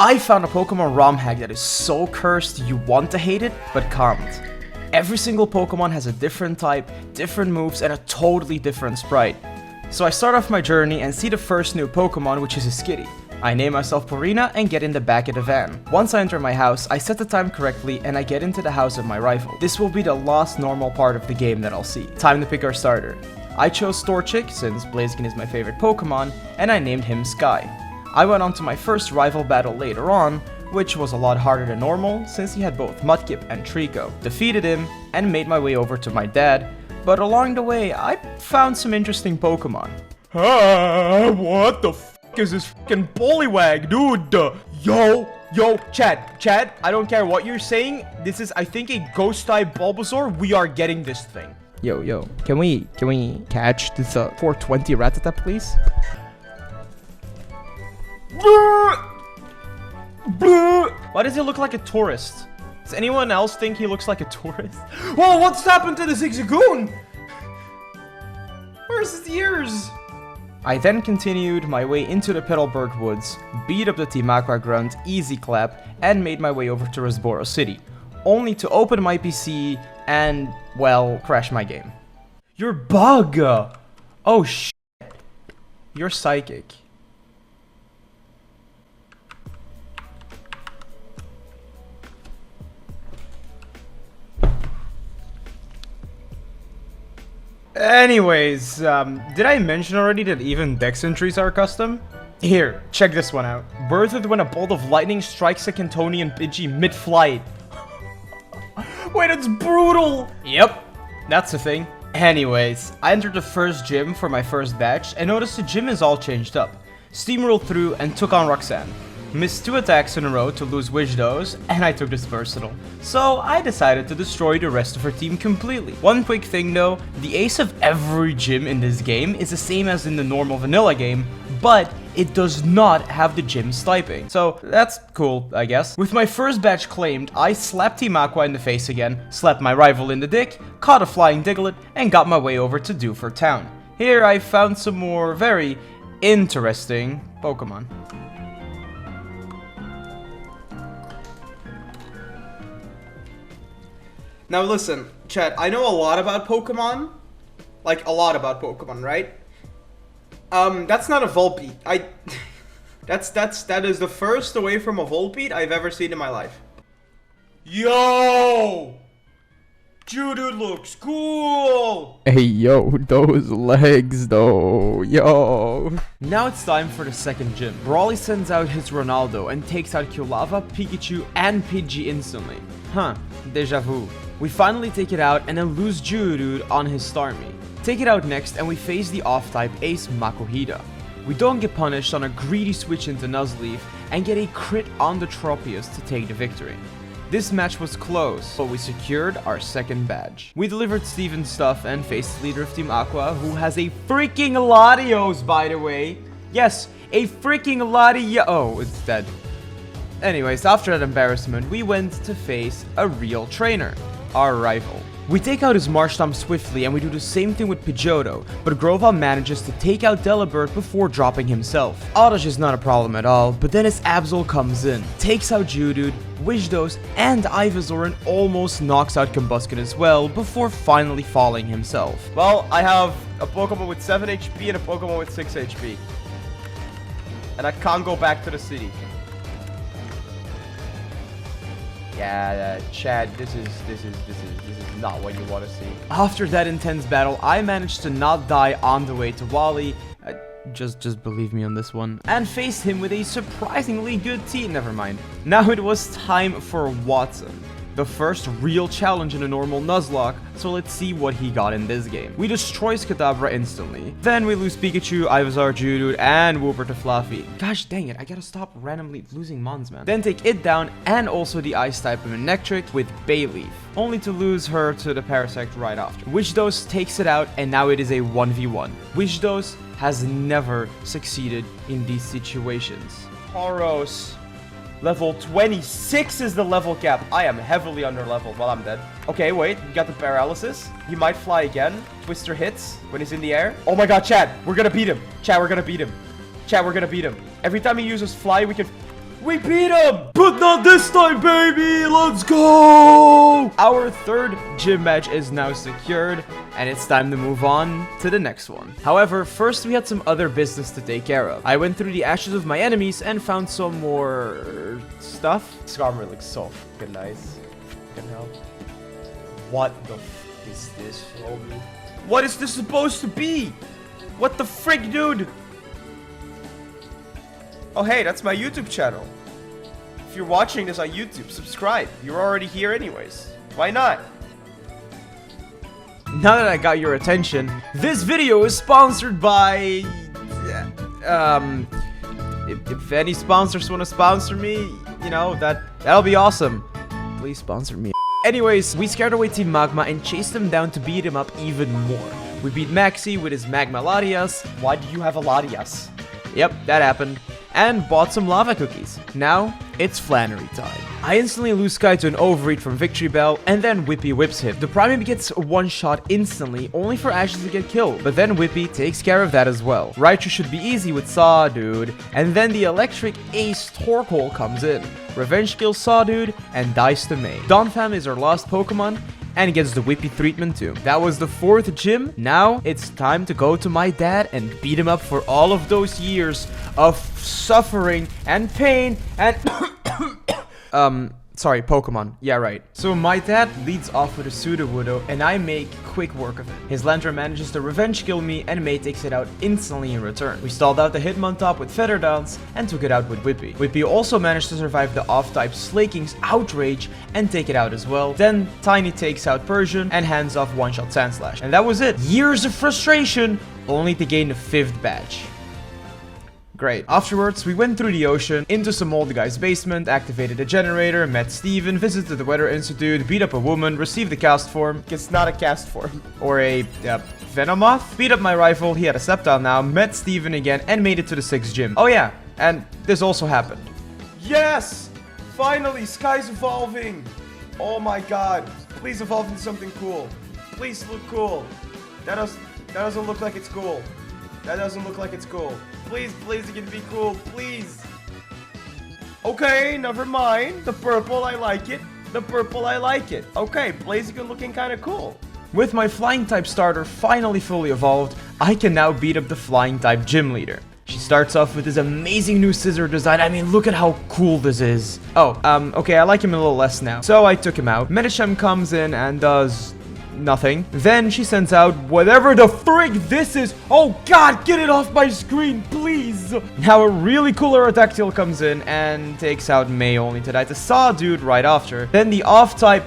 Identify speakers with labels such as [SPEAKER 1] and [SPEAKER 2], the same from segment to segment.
[SPEAKER 1] I found a Pokemon ROM hack that is so cursed you want to hate it, but can't. Every single Pokemon has a different type, different moves, and a totally different sprite. So I start off my journey and see the first new Pokemon, which is a Skitty. I name myself Purina and get in the back of the van. Once I enter my house, I set the time correctly and I get into the house of my rival. This will be the last normal part of the game that I'll see. Time to pick our starter. I chose Torchic, since Blaziken is my favorite Pokemon, and I named him Sky. I went on to my first rival battle later on, which was a lot harder than normal, since he had both Mudkip and Trico. Defeated him, and made my way over to my dad, but along the way, I found some interesting Pokemon. What the f*** is this f***ing Poliwag, dude? Yo, Chad, I don't care what you're saying, this is, I think, a Ghost-type Bulbasaur. We are getting this thing. Yo, can we catch this 420 Rattata, please? Why does he look like a tourist? Does anyone else think he looks like a tourist? Whoa, what's happened to the Zigzagoon? Where's his ears? I then continued my way into the Petalburg woods, beat up the Team Aqua Grunt, easy clap, and made my way over to Rosboro City, only to open my PC and, well, crash my game. You're bug! Oh shit. You're psychic. Anyways, did I mention already that even Dex entries are custom? Here, check this one out. Birthed when a bolt of lightning strikes a Cantonian Pidgey mid-flight. Wait, that's brutal! Yep, that's the thing. Anyways, I entered the first gym for my first batch and noticed the gym is all changed up. Steamrolled through and took on Roxanne. Missed 2 attacks in a row to lose Wishdose, and I took this personal. So I decided to destroy the rest of her team completely. One quick thing though, the ace of every gym in this game is the same as in the normal vanilla game, but it does not have the gym sniping. So that's cool, I guess. With my first batch claimed, I slapped Team Aqua in the face again, slapped my rival in the dick, caught a flying Diglett, and got my way over to Dewford Town. Here I found some more very interesting Pokemon. Now listen, chat, I know a lot about Pokemon. Like, a lot about Pokemon, right? That's not a Volbeat. That is the first away from a Volbeat I've ever seen in my life. Yo! Geodude looks cool! Hey, yo, those legs, though. Yo. Now it's time for the second gym. Brawly sends out his Ronaldo and takes out Kyolava, Pikachu, and Pidgey instantly. Huh, deja vu. We finally take it out and then lose Geodude on his Starmie. Take it out next and we face the off-type Ace Makuhita. We don't get punished on a greedy switch into Nuzleaf and get a crit on the Tropius to take the victory. This match was close, but we secured our second badge. We delivered Steven's stuff and faced the leader of Team Aqua, who has a freaking Latios, by the way. Yes, a freaking Latios. Oh, it's dead. Anyways, after that embarrassment, we went to face a real trainer, our rival. We take out his Marshtomp swiftly and we do the same thing with Pidgeotto, but Grova manages to take out Delibird before dropping himself. Oddish is not a problem at all, but then his Absol comes in, takes out Geodude, Wishdose, and Ivysaur and almost knocks out Combusken as well, before finally falling himself. Well, I have a Pokemon with 7 HP and a Pokemon with 6 HP. And I can't go back to the city. Yeah, Chad, this is not what you want to see. After that intense battle, I managed to not die on the way to Wally. Just believe me on this one. And faced him with a surprisingly good team. Never mind. Now it was time for Watson. The first real challenge in a normal Nuzlocke, so let's see what he got in this game. We destroy Kadabra instantly. Then we lose Pikachu, Ivysaur, Geodude, and Wooper to Fluffy. Gosh dang it, I gotta stop randomly losing Mons, man. Then take it down, and also the Ice-type Manectric with Bayleaf, only to lose her to the Parasect right after. Wishdose takes it out, and now it is a 1v1. Wishdose has never succeeded in these situations. Tauros. Level 26 is the level cap. I am heavily under leveled. Well, I'm dead. Okay, wait. We got the paralysis. He might fly again. Twister hits when he's in the air. Oh my god, Chad. We're gonna beat him. Chad, we're gonna beat him. Chad, we're gonna beat him. Every time he uses fly, we can... We beat him! But not this time, baby! Let's go! Our third gym badge is now secured, and it's time to move on to the next one. However, first we had some other business to take care of. I went through the ashes of my enemies and found some more stuff. This armor looks so fucking nice. Fucking hell. What the f is this, homie? What is this supposed to be? What the frick, dude? Oh, hey, that's my YouTube channel. If you're watching this on YouTube, subscribe. You're already here anyways. Why not? Now that I got your attention, this video is sponsored by... If any sponsors want to sponsor me, you know, that'll be awesome. Please sponsor me. Anyways, we scared away Team Magma and chased them down to beat him up even more. We beat Maxi with his Magma Latias. Why do you have a Latias? Yep, that happened. And bought some lava cookies. Now, it's Flannery time. I instantly lose Sky to an overeat from Victory Bell, and then Whippy whips him. The Primate gets one shot instantly, only for Ashes to get killed, but then Whippy takes care of that as well. Raichu should be easy with Saw Dude, and then the Electric Ace Torkoal comes in. Revenge kills Saw Dude, and dies to May. Donphan is our last Pokemon, and gets the Whippy treatment too. That was the fourth gym. Now it's time to go to my dad and beat him up for all of those years of suffering and pain and sorry, Pokemon. Yeah, right. So my dad leads off with a Sudowoodo, and I make quick work of it. His Lantern manages to revenge kill me, and May takes it out instantly in return. We stalled out the Hitmontop with Feather Dance, and took it out with Whippy. Whippy also managed to survive the off-type Slaking's Outrage, and take it out as well. Then Tiny takes out Persian, and hands off one-shot Sandslash. And that was it. Years of frustration, only to gain the 5th badge. Great. Afterwards, we went through the ocean, into some old guy's basement, activated a generator, met Steven, visited the Weather Institute, beat up a woman, received a cast form. It's not a cast form. Or a, Venomoth. Beat up my rifle, he had a Sceptile now, met Steven again, and made it to the 6th gym. Oh yeah, and this also happened. Yes! Finally, Sky's evolving! Oh my god. Please evolve into something cool. Please look cool. That doesn't look like it's cool. That doesn't look like it's cool. Please, Blaziken, be cool, please. Okay, never mind. The purple, I like it. The purple, I like it. Okay, Blaziken looking kind of cool. With my flying type starter finally fully evolved, I can now beat up the flying type gym leader. She starts off with this amazing new scissor design. I mean, look at how cool this is. Oh, okay, I like him a little less now. So I took him out. Metachem comes in and does nothing. Then she sends out whatever the frig this is. Oh god, get it off my screen, please. Now a really cool Aerodactyl comes in and takes out May, only to die to Saw Dude right after. Then the off-type...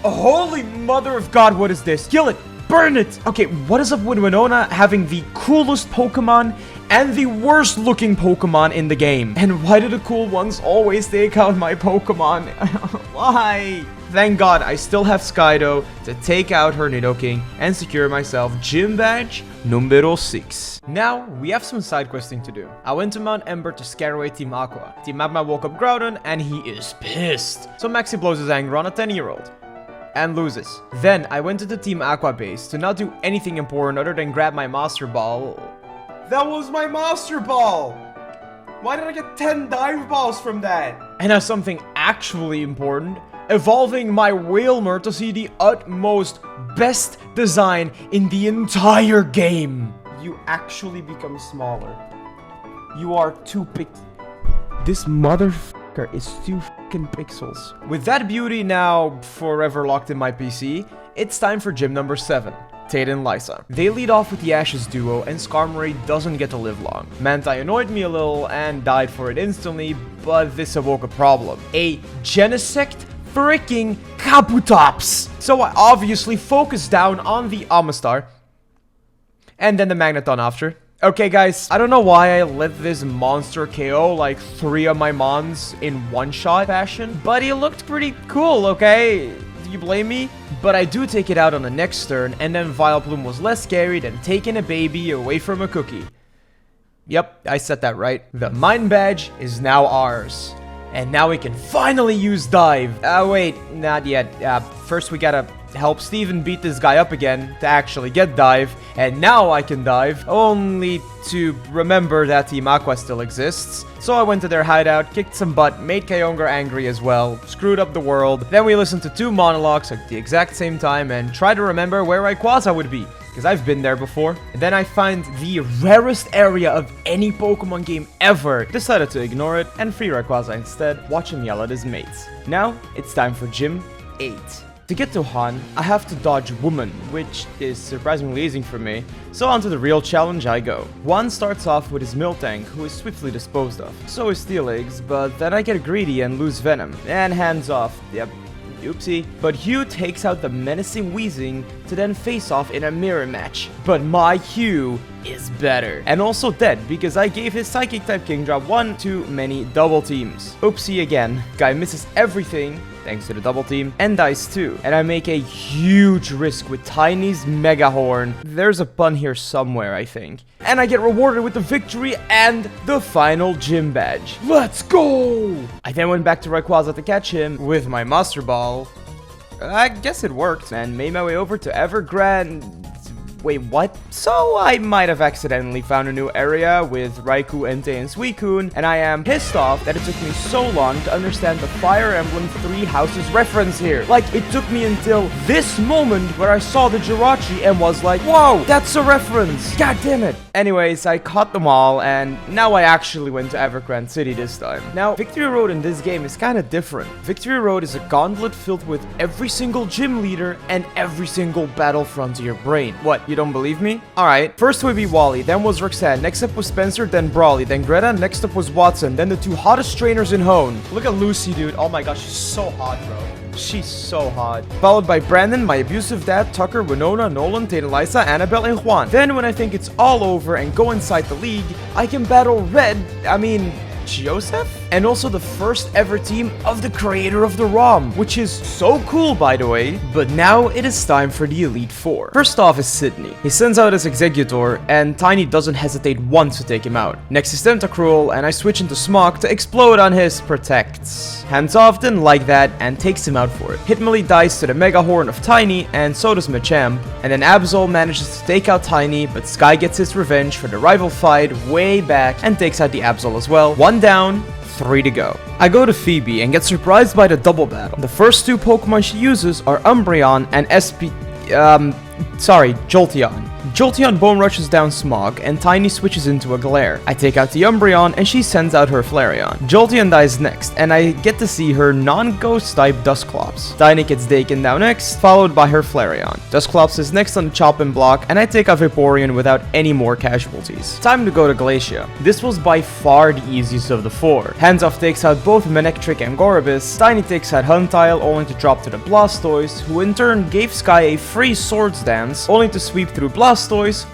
[SPEAKER 1] Holy mother of god, what is this? Kill it! Burn it! Okay, what is up with Winona having the coolest Pokemon and the worst looking Pokemon in the game? And why do the cool ones always take out my Pokemon? Why? Thank god I still have Skydo to take out her Nidoking and secure myself gym badge numero 6. Now, we have some side questing to do. I went to Mount Ember to scare away Team Aqua. Team Magma woke up Groudon and he is pissed. So Maxi blows his anger on a 10-year-old. And loses. Then I went to the Team Aqua base to not do anything important other than grab my Master Ball. That was my Master Ball! Why did I get 10 dive balls from that? And now something actually important. Evolving my Whalmer to see the utmost best design in the entire game. You actually become smaller. You are too picky. This motherfucker is too fucking pixels. With that beauty now forever locked in my PC, it's time for gym number 7. Tate and Lysa. They lead off with the Ashes duo, and Skarmory doesn't get to live long. Manti annoyed me a little and died for it instantly, but this awoke a problem. A Genesect freaking Kabutops! So I obviously focused down on the Amistar, and then the Magneton after. Okay guys, I don't know why I let this monster KO like 3 of my mons in one-shot fashion, but he looked pretty cool, okay? Do you blame me? But I do take it out on the next turn, and then Vileplume was less scary than taking a baby away from a cookie. Yep, I said that right. The Mind Badge is now ours. And now we can finally use Dive. Wait, not yet. First we gotta help Steven beat this guy up again to actually get dive, and now I can dive, only to remember that Team Aqua still exists. So I went to their hideout, kicked some butt, made Kyogre angry as well, screwed up the world. Then we listened to 2 monologues at the exact same time and tried to remember where Rayquaza would be, because I've been there before. And then I find the rarest area of any Pokemon game ever. Decided to ignore it and free Rayquaza instead, watch him yell at his mates. Now, it's time for Gym 8. To get to Han, I have to dodge Woman, which is surprisingly easy for me. So onto the real challenge I go. Juan starts off with his Miltank, who is swiftly disposed of. So is Steelix, but then I get greedy and lose Venom. And hands off. Yep. Oopsie. But Hugh takes out the menacing Weezing to then face off in a mirror match. But my Hugh is better. And also dead, because I gave his Psychic type Kingdra one too many double teams. Oopsie again. Guy misses everything, thanks to the double team, and dies too. And I make a huge risk with Tiny's Mega Horn. There's a pun here somewhere, I think. And I get rewarded with the victory and the final gym badge. Let's go! I then went back to Rayquaza to catch him with my Master Ball. I guess it worked, and made my way over to Evergrande. Wait, what? So I might have accidentally found a new area with Raikou, Entei, and Suicune, and I am pissed off that it took me so long to understand the Fire Emblem Three Houses reference here. Like, it took me until this moment where I saw the Jirachi and was like, whoa, that's a reference! God damn it! Anyways, I caught them all, and now I actually went to Evergrande City this time. Now, Victory Road in this game is kinda different. Victory Road is a gauntlet filled with every single gym leader and every single battlefront to your brain. What? You don't believe me? Alright, first would be Wally, then was Roxanne, next up was Spencer, then Brawley, then Greta, next up was Watson, then the 2 hottest trainers in Hone. Look at Lucy, dude. Oh my gosh, she's so hot, bro. She's so hot. Followed by Brandon, my abusive dad, Tucker, Winona, Nolan, Taylor-Lisa, Annabelle, and Juan. Then when I think it's all over and go inside the league, I can battle Joseph? And also the first ever team of the creator of the ROM, which is so cool, by the way. But now it is time for the Elite Four. First off is Sydney. He sends out his Exeggutor, and Tiny doesn't hesitate once to take him out. Next is Tentacruel, and I switch into Smog to explode on his Protects. Hands off didn't like that, and takes him out for it. Hitmonlee dies to the Mega Horn of Tiny, and so does Machamp. And then Absol manages to take out Tiny, but Sky gets his revenge for the rival fight way back, and takes out the Absol as well. 1 down, 3 to go. I go to Phoebe and get surprised by the double battle. The first 2 Pokemon she uses are Umbreon and Jolteon. Jolteon bone rushes down Smog, and Tiny switches into a Glare. I take out the Umbreon, and she sends out her Flareon. Jolteon dies next, and I get to see her non-ghost type Dusclops. Tiny gets taken down next, followed by her Flareon. Dusclops is next on the chopping block, and I take out Vaporeon without any more casualties. Time to go to Glacia. This was by far the easiest of the 4. Hands Off takes out both Manectric and Gorebyss. Tiny takes out Huntile, only to drop to the Blastoise, who in turn gave Sky a free Swords Dance, only to sweep through Blastoise,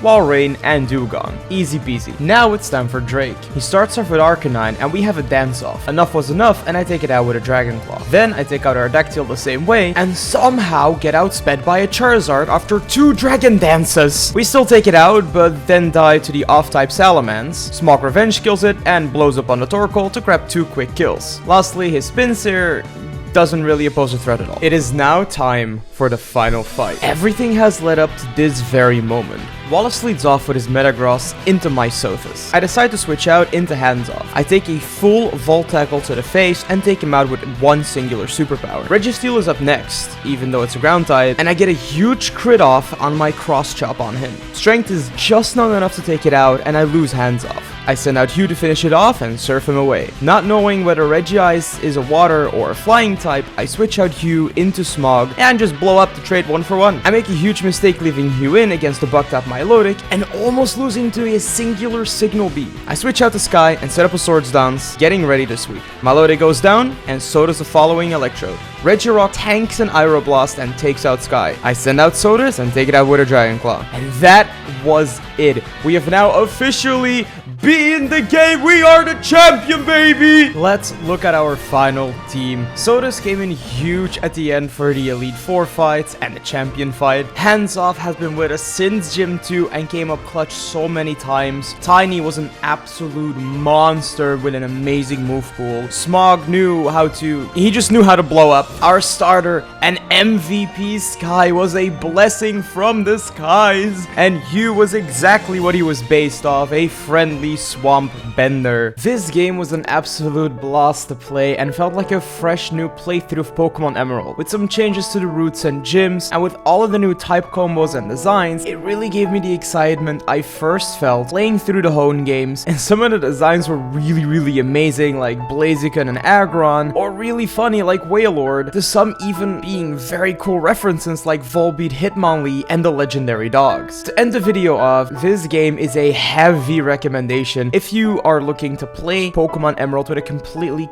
[SPEAKER 1] Walrein, and Dewgong. Easy peasy. Now it's time for Drake. He starts off with Arcanine, and we have a dance-off. Enough was enough, and I take it out with a Dragon Claw. Then I take out our Dactyl the same way, and somehow get outsped by a Charizard after 2 Dragon Dances. We still take it out, but then die to the off-type Salamence. Smog Revenge kills it, and blows up on the Torkoal to grab 2 quick kills. Lastly, his Pinsir doesn't really pose a threat at all. It is now time for the final fight. Everything has led up to this very moment. Wallace leads off with his Metagross into my Sothis. I decide to switch out into Hands Off. I take a full Volt Tackle to the face and take him out with one singular superpower. Registeel is up next, even though it's a ground type, and I get a huge crit off on my Cross Chop on him. Strength is just not enough to take it out, and I lose Hands Off. I send out Hugh to finish it off and surf him away. Not knowing whether Regice is a water or a flying type, I switch out Hugh into Smog and just blow up the trade 1-for-1. I make a huge mistake leaving Hugh in against the Bucked Up Milotic and almost losing to a singular Signal Beam. I switch out to Sky and set up a Swords Dance, getting ready to sweep. Milotic goes down, and so does the following Electrode. Regirock tanks an Aeroblast and takes out Sky. I send out Sodas and take it out with a Dragon Claw. And that was it. We have now officially beaten the game. We are the champion, baby. Let's look at our final team. Sodas came in huge at the end for the Elite Four fights and the champion fight. Hands Off has been with us since Gym 2 and came up clutch so many times. Tiny was an absolute monster with an amazing move pool. Smog he just knew how to blow up. Our starter and MVP Sky was a blessing from the skies, and Hugh was exactly what he was based off, a friendly swamp bender. This game was an absolute blast to play and felt like a fresh new playthrough of Pokemon Emerald. With some changes to the routes and gyms, and with all of the new type combos and designs, it really gave me the excitement I first felt playing through the Hone games, and some of the designs were really amazing, like Blaziken and Aggron, or really funny like Wailord, to some even being very cool references like Volbeat Hitmonlee and the legendary dogs. To end the video off, this game is a heavy recommendation if you are looking to play Pokemon Emerald with a completely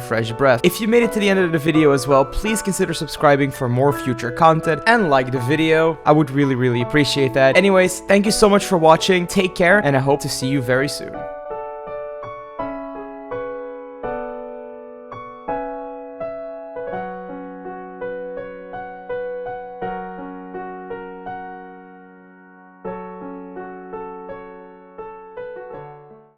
[SPEAKER 1] fresh breath. If you made it to the end of the video as well, please consider subscribing for more future content and like the video. I would really appreciate that. Anyways, thank you so much for watching, take care, and I hope to see you very soon.